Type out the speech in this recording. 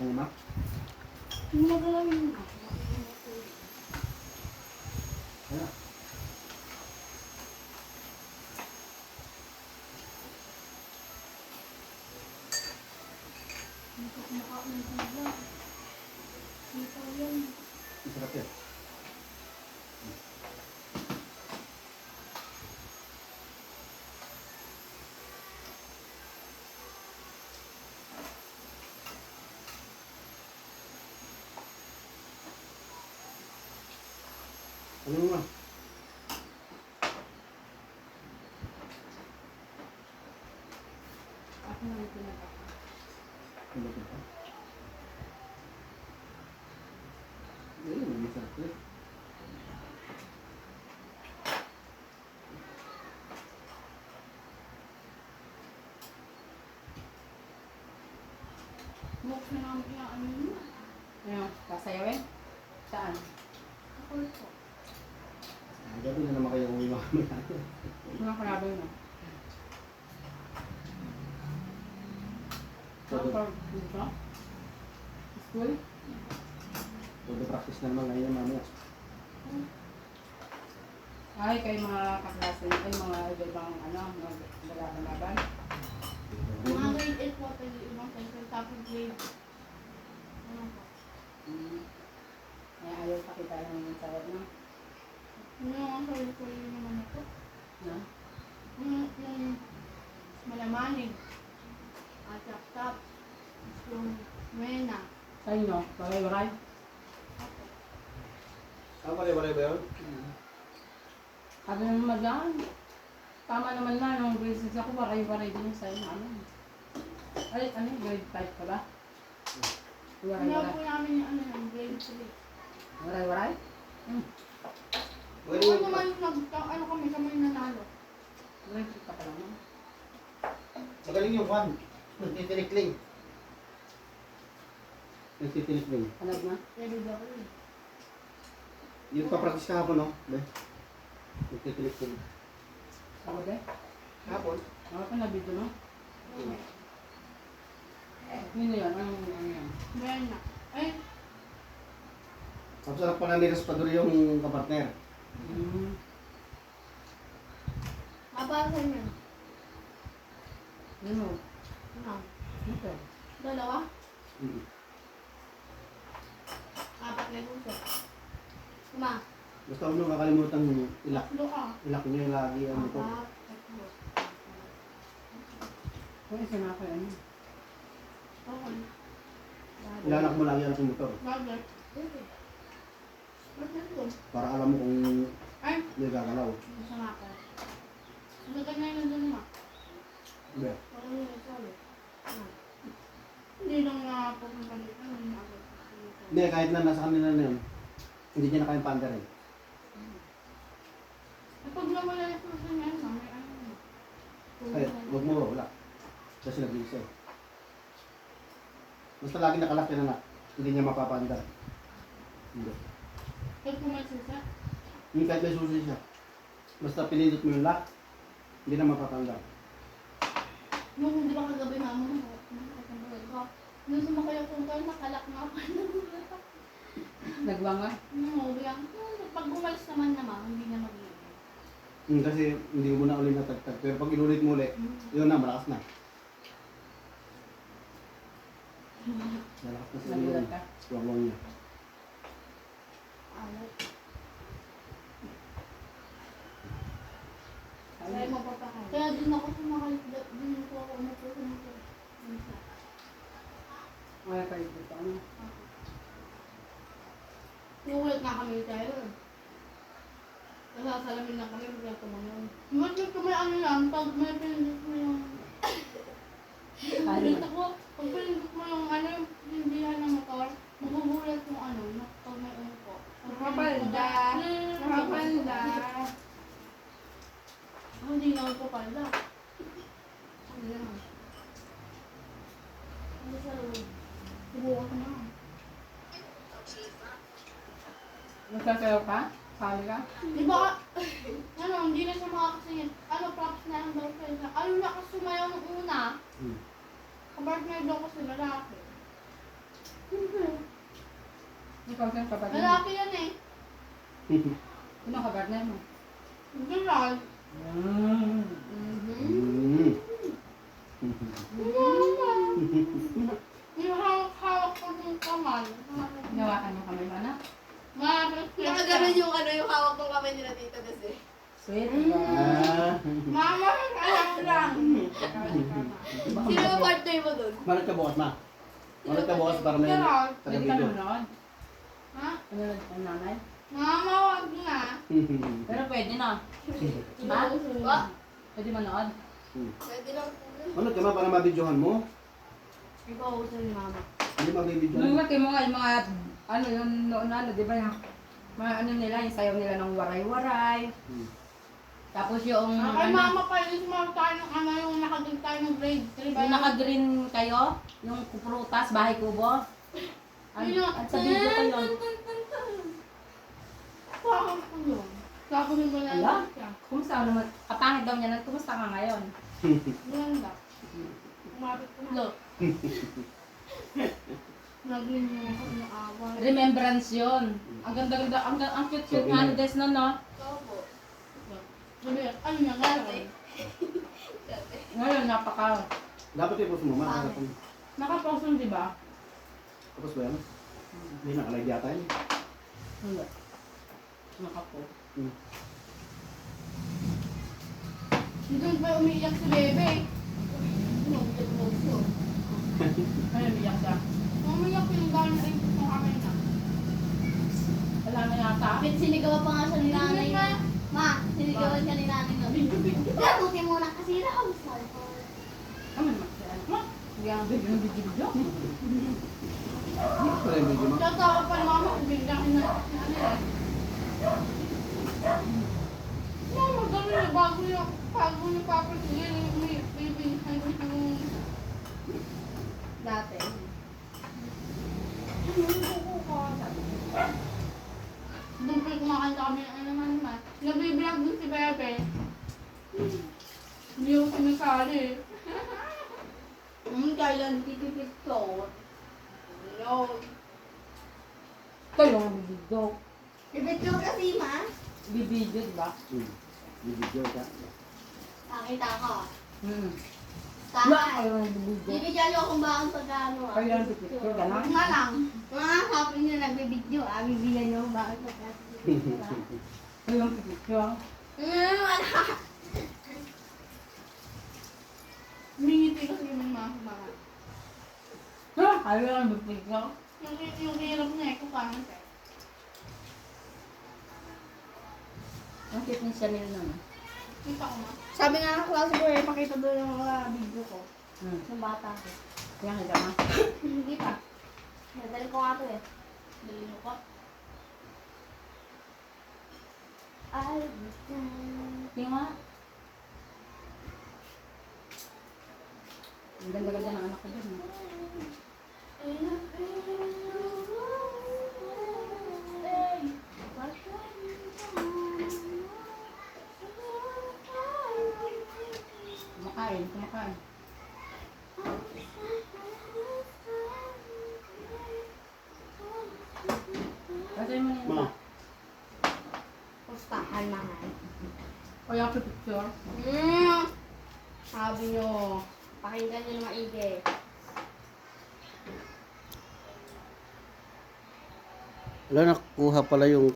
Una. Hindi magalawin mo. Kaya. Hindi ko kumakain ng pala. Hindi ko yan. Masarap yan. Ano nga? Ako na yung pinagkaka. Ano ba ito? Ayun, masarap yan. Mok na namin yung ano yun. Ano? Sasayawin? Saan? Ako ito. Gabi na naman kayo uwi mamaya. Mga kalaban mo. Todo, Dito? School? todo practice na naman ngayon mamaya. Ay, kayo mga kaklase, ay mga ibang ano, mga laban-laban. Mga grade 8 po, pwede ibang center, tapos grade. Ano po? Ay, ayaw pakita lang yung sawad na. Ano yung sarili-sarili naman ito? No? Yung malamanig. At tap-tap. Yung mena. Sa inyo, waray-waray. Ah, wala ba yun? Sabi naman madyan. Tama naman na, nung grade 6 ako, waray-waray din yung sa inyo. Ano? Ay, ano yung grade 5 ka ba? Ano Waray-waray. po namin yung ano yung grade 3. Waray-waray? Oo naman, ano kami nanalo. Grade 3 ka pa lang. No? Magaling yung Juan. Nagtitinikling. Nagtitinikling. Alag na? Pwede ba ko yun? Yung papractice ka hapon, no? Nagtitinikling. Sawad eh? Hapon? Ako pa nabito, no? Yun yan, ano yan? Mena. Ay, Ang sarap pa na ni Raspador yung kapartner. para sa inyo. Ano? Ano? Ito. Dalawa? Mm. 4 na gusto. Ma, Basta huwag nyo kakalimutan ilak. tatlo ka. Ilak nyo yung lagi ang motor. 4, tatlo. Kung isa na ako, ano? Okay. Ilanak mo lagi ang motor. Bagay. Okay. Ba't nandun? Para alam mo kung Ay, hindi gagalaw. gusto nga ako. Ano ka na yun nandun ma? Hindi. Parang yun ito ulit. Hindi lang nga pupunta dito. Hindi, kahit na nasa kanila na yun, hindi niya na kayang paanda rin. Pag nawala ito sa niya, may ano. Ay, huwag mo, wala. Kasi nag-iisa eh. Basta lagi nakalak yan anak, hindi niya mapapaanda. Hindi. Pag pumasisa, Yung kahit may susi siya, basta pinindot mo yung lock, hindi na mapapanda. nung hindi ba kagabi mama mo, nung sumakay ako tayo, nakalak nga pa. Nagwanga? Biglang, pag umalis naman hindi na mag-iigay. Kasi hindi mo na ulit natagtag. Pero pag inulit mo ulit, yun na, malakas na. Malakas na sa Nagulat yun. ka? Wawang niya. Alat. Ay, Kaya mapapakain. Kaya din ako sumakay, din ko ako umupo. wala kayo dito. Ano? Nuulit nga kami tayo. Nasasalamin lang kami, bigla tumanon. Bakit kung may ano lang, pag may pinindot mo yung... Pinindot ako, pag pinindot mo yung ano, yung pindihan ng motor, magugulat yung ano, pag may umupo. Nakapalda! Nakapalda! Hindi nga ako papalda. Ano lang. Ano sa loob? Subukan ko na. Nagsasayaw ka? Sali ka? Di ba, ano, hindi na siya makakasingit. Ano, props na lang daw siya. Ano, lakas sumayaw ng una. Kabartner daw kasi lalaki. Ikaw siyang kapatid mo. Lalaki yan eh. Sino kagarner mo? Hindi lang. Mm. Mm. Yung hawak-hawak ko yung kamay. Hinawakan yung kamay mo na? Nakaganon yung yung hawak ng kamay nila dito kasi. Sweet. Ah. Mama, alam lang. Sino ang partner mo dun? Manood ka bukas, ma. Manood ka bukas para may Pero, Pwede ka taga-video. nanonood. ha? Nanonood ka ng nanay. Mama, wag na. Pero pwede na. Ma? Wag. Pwede manood. Pwede lang po. Manood ka, ma, para mabidyohan mo. Ikaw uso ni mama. Hindi mabibidyohan. Nung laki mo nga yung mga, ano yung noon ano, di ba yung, mga ano nila, yung sayaw nila ng waray-waray. Tapos yung, Kay ano, mama pa yung small tayo ng ano yung nakagin tayo ng grade 3 ba? yung naka-green kayo, yung prutas, bahay kubo. At sa video ko yun. Bakit ko yun? Tapos yung wala Ala? siya. Kumusta ka naman? Kapangit daw niya nun, kumusta ka ngayon? Ganda. Umabit ko na. Look. Nagrin yung ako ng awan. Remembrance yun. Ang ganda-ganda, ang cute-cute nga ni Des nun, no? Opo. Sabi, ano niya gano'n? Ngayon, napaka, Dapat yung puso mo, ma. nakaposun, di ba? Tapos ba yan? Hindi nakalag yata yun. Hindi. Nakapo. Doon pa umiiyak si Bebe. Ngayon, biyak siya. Umiiyak yung dahil na rin sa kamay na. Wala na yata. Sinigawan pa nga siya ni nanay. Ma. Ma, sinigawan ka ni nanay na. Gabuti mo na kasi raw. Kami magsayaan mo. Hindi ang video. Pala yung video, ma. Tatawa pa mama kung biglang ano eh. Mama, gano'n na bago yung papa sige may bibinghan yung Dati. doon pa kumakanta kami ng ano naman. Nabibilang din si Bebe. Hindi ako sinasali. Kailan titipid ko? No. Kayo ang video. Bibidyo kasi, ma. Bibidyo, di ba? Video ka. Nakita ko. Hmm. Saan? Kayo ang bibidyo. Bibidyo nyo kung bakit pagkano. Kayo ang bibidyo, gano'n? Nga lang. Mga sabi nyo nagbibidyo, bibigyan nyo kung bakit pagkano. Kayo ang bibidyo. Wala. Mingiti kasi yung mga. Ha? Kayo ang bibidyo. Yung hirap niya eh, kung paano siya. Ang cute ni Chanel naman. Kita ko ma. Sabi nga ng klase ko eh, pakita doon yung mga video ko. Hmm. Ng bata ko. Kaya kita ma. Hindi pa. Nadali ko nga to eh. Dali mo pa. Ay, Tingnan mo. Ang ganda-ganda ng anak ko dyan. Kumakain. Kasi mo Ma. nila. pustahan na nga. Kaya ako picture. Sabi nyo, pakinggan nyo na maigi. Wala, nakuha pala yung